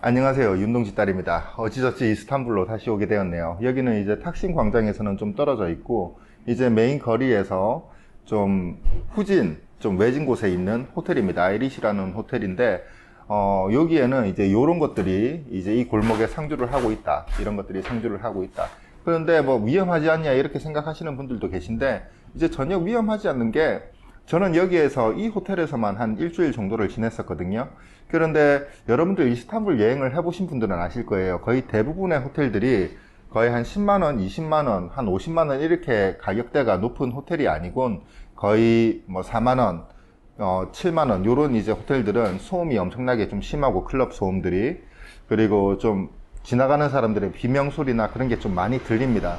안녕하세요. 윤동지 딸입니다. 어찌저찌 이스탄불로 다시 오게 되었네요. 여기는 이제 탁심 광장에서는 좀 떨어져 있고, 이제 메인 거리에서 좀 후진, 좀 외진 곳에 있는 호텔입니다. 아이리시라는 호텔인데, 여기에는 이제 요런 것들이 이제 이 골목에 상주를 하고 있다. 이런 것들이 상주를 하고 있다. 그런데 뭐 위험하지 않냐 이렇게 생각하시는 분들도 계신데, 이제 전혀 위험하지 않는 게, 저는 여기에서 이 호텔에서만 한 일주일 정도를 지냈었거든요. 그런데 여러분들 이스탄불 여행을 해보신 분들은 아실 거예요. 거의 대부분의 호텔들이 거의 한 10만원, 20만원, 한 50만원 이렇게 가격대가 높은 호텔이 아니곤 거의 뭐 4만원, 7만원 요런 이제 호텔들은 소음이 엄청나게 좀 심하고 클럽 소음들이, 그리고 좀 지나가는 사람들의 비명소리나 그런 게 좀 많이 들립니다.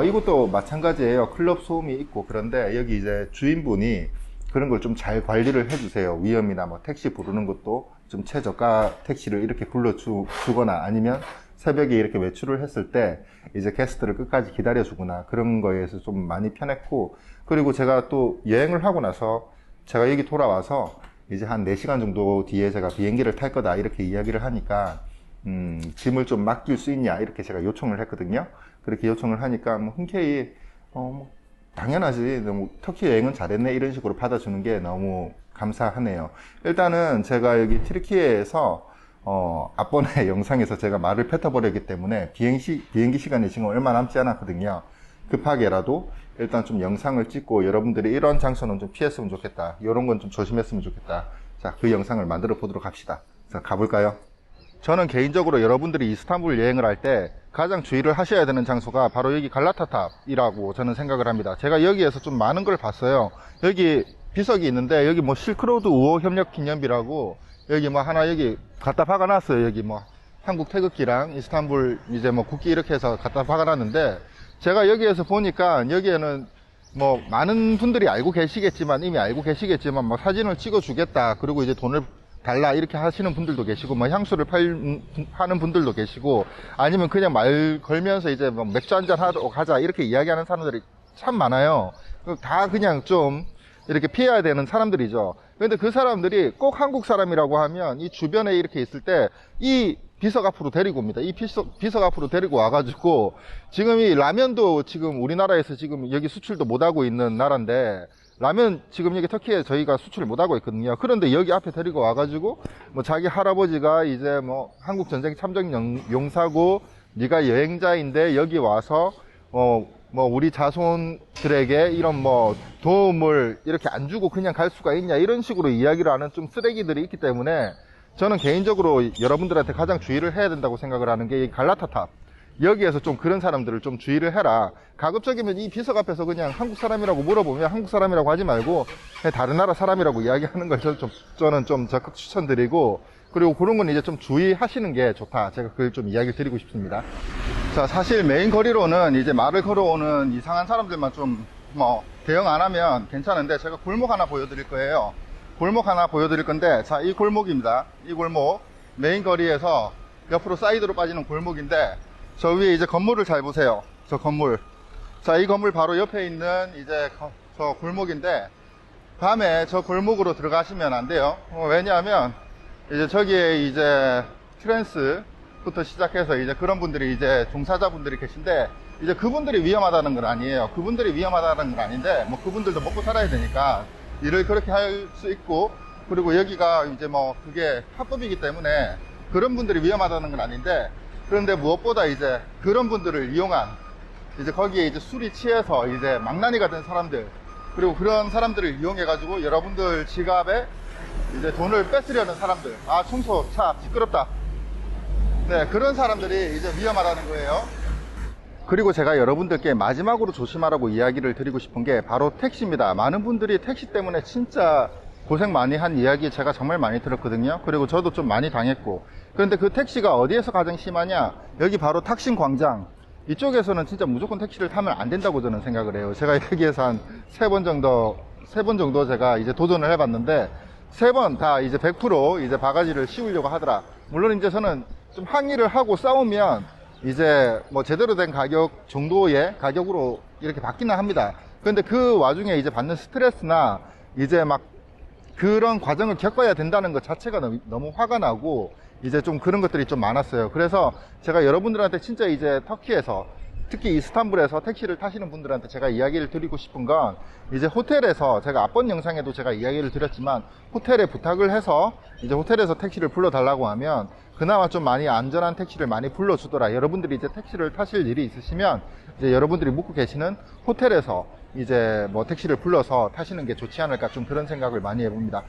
이것도 마찬가지예요. 클럽 소음이 있고. 그런데 여기 이제 주인분이 그런 걸 좀 잘 관리를 해주세요. 위험이나 뭐 택시 부르는 것도 좀 최저가 택시를 이렇게 불러주거나, 아니면 새벽에 이렇게 외출을 했을 때 이제 게스트를 끝까지 기다려주거나, 그런 거에서 좀 많이 편했고, 그리고 제가 또 여행을 하고 나서 제가 여기 돌아와서 이제 한 4시간 정도 뒤에 제가 비행기를 탈 거다 이렇게 이야기를 하니까 짐을 좀 맡길 수 있냐 이렇게 제가 요청을 했거든요. 그렇게 요청을 하니까 뭐 흔쾌히 당연하지, 너무 터키 여행은 잘했네 이런 식으로 받아주는 게 너무 감사하네요. 일단은 제가 여기 튀르키예에서 앞번에 영상에서 제가 말을 뱉어버렸기 때문에 비행기 시간이 지금 얼마 남지 않았거든요. 급하게라도 일단 좀 영상을 찍고, 여러분들이 이런 장소는 좀 피했으면 좋겠다, 이런 건 좀 조심했으면 좋겠다, 자, 그 영상을 만들어 보도록 합시다. 자, 가볼까요? 저는 개인적으로 여러분들이 이스탄불 여행을 할 때 가장 주의를 하셔야 되는 장소가 바로 여기 갈라타탑이라고 저는 생각을 합니다. 제가 여기에서 좀 많은 걸 봤어요. 여기 비석이 있는데, 여기 뭐 실크로드 우호 협력 기념비라고 여기 뭐 하나 여기 갖다 박아놨어요. 여기 뭐 한국 태극기랑 이스탄불 이제 뭐 국기 이렇게 해서 갖다 박아놨는데, 제가 여기에서 보니까 여기에는 뭐 많은 분들이 알고 계시겠지만, 이미 알고 계시겠지만 뭐 사진을 찍어 주겠다, 그리고 이제 돈을 달라 이렇게 하시는 분들도 계시고, 뭐 향수를 하는 분들도 계시고, 아니면 그냥 말 걸면서 이제 뭐 맥주 한잔 하러 가자 이렇게 이야기하는 사람들이 참 많아요. 다 그냥 좀 이렇게 피해야 되는 사람들이죠. 근데 그 사람들이 꼭 한국 사람이라고 하면 이 주변에 이렇게 있을 때 이 비석 앞으로 데리고 옵니다. 이 비석 앞으로 데리고 와가지고, 지금 이 라면도 지금 우리나라에서 지금 여기 수출도 못하고 있는 나라인데, 라면 지금 여기 터키에 저희가 수출을 못하고 있거든요. 그런데 여기 앞에 데리고 와가지고 뭐 자기 할아버지가 이제 뭐 한국 전쟁 참전 용사고 네가 여행자인데 여기 와서 뭐 우리 자손들에게 이런 뭐 도움을 이렇게 안 주고 그냥 갈 수가 있냐, 이런 식으로 이야기를 하는 좀 쓰레기들이 있기 때문에, 저는 개인적으로 여러분들한테 가장 주의를 해야 된다고 생각을 하는 게 이 갈라타탑, 여기에서 좀 그런 사람들을 좀 주의를 해라. 가급적이면 이 비석 앞에서 그냥 한국 사람이라고 물어보면 한국 사람이라고 하지 말고 그냥 다른 나라 사람이라고 이야기하는 걸 저는 좀 적극 추천드리고, 그리고 그런 건 이제 좀 주의하시는 게 좋다, 제가 그걸 좀 이야기를 드리고 싶습니다. 자, 사실 메인 거리로는 이제 말을 걸어오는 이상한 사람들만 좀 뭐 대응 안 하면 괜찮은데, 제가 골목 하나 보여드릴 거예요. 골목 하나 보여드릴 건데, 자, 이 골목입니다. 이 골목, 메인 거리에서 옆으로 사이드로 빠지는 골목인데, 저 위에 이제 건물을 잘 보세요. 저 건물. 자, 이 건물 바로 옆에 있는 이제 저 골목인데, 밤에 저 골목으로 들어가시면 안 돼요. 왜냐하면 이제 저기에 이제 트랜스부터 시작해서 이제 그런 분들이 이제 종사자분들이 계신데, 이제 그분들이 위험하다는 건 아니에요. 그분들이 위험하다는 건 아닌데, 뭐 그분들도 먹고 살아야 되니까 일을 그렇게 할 수 있고, 그리고 여기가 이제 뭐 그게 합법이기 때문에 그런 분들이 위험하다는 건 아닌데, 그런데 무엇보다 이제 그런 분들을 이용한, 이제 거기에 이제 술이 취해서 이제 망나니가 된 사람들, 그리고 그런 사람들을 이용해가지고 여러분들 지갑에 이제 돈을 뺏으려는 사람들, 아, 청소, 차, 시끄럽다. 네, 그런 사람들이 이제 위험하다는 거예요. 그리고 제가 여러분들께 마지막으로 조심하라고 이야기를 드리고 싶은 게 바로 택시입니다. 많은 분들이 택시 때문에 진짜 고생 많이 한 이야기 제가 정말 많이 들었거든요. 그리고 저도 좀 많이 당했고. 그런데 그 택시가 어디에서 가장 심하냐, 여기 바로 탁심 광장 이쪽에서는 진짜 무조건 택시를 타면 안 된다고 저는 생각을 해요. 제가 여기에서 한 3번 정도 제가 이제 도전을 해봤는데, 3번 다 이제 100% 이제 바가지를 씌우려고 하더라. 물론 이제 저는 좀 항의를 하고 싸우면 이제 뭐 제대로 된 가격 정도의 가격으로 이렇게 받기는 합니다. 그런데 그 와중에 이제 받는 스트레스나 이제 막 그런 과정을 겪어야 된다는 것 자체가 너무 화가 나고, 이제 좀 그런 것들이 좀 많았어요. 그래서 제가 여러분들한테 진짜 이제 터키에서, 특히 이스탄불에서 택시를 타시는 분들한테 제가 이야기를 드리고 싶은 건, 이제 호텔에서, 제가 앞번 영상에도 제가 이야기를 드렸지만, 호텔에 부탁을 해서 이제 호텔에서 택시를 불러달라고 하면 그나마 좀 많이 안전한 택시를 많이 불러주더라. 여러분들이 이제 택시를 타실 일이 있으시면 이제 여러분들이 묵고 계시는 호텔에서 이제 뭐 택시를 불러서 타시는 게 좋지 않을까, 좀 그런 생각을 많이 해봅니다.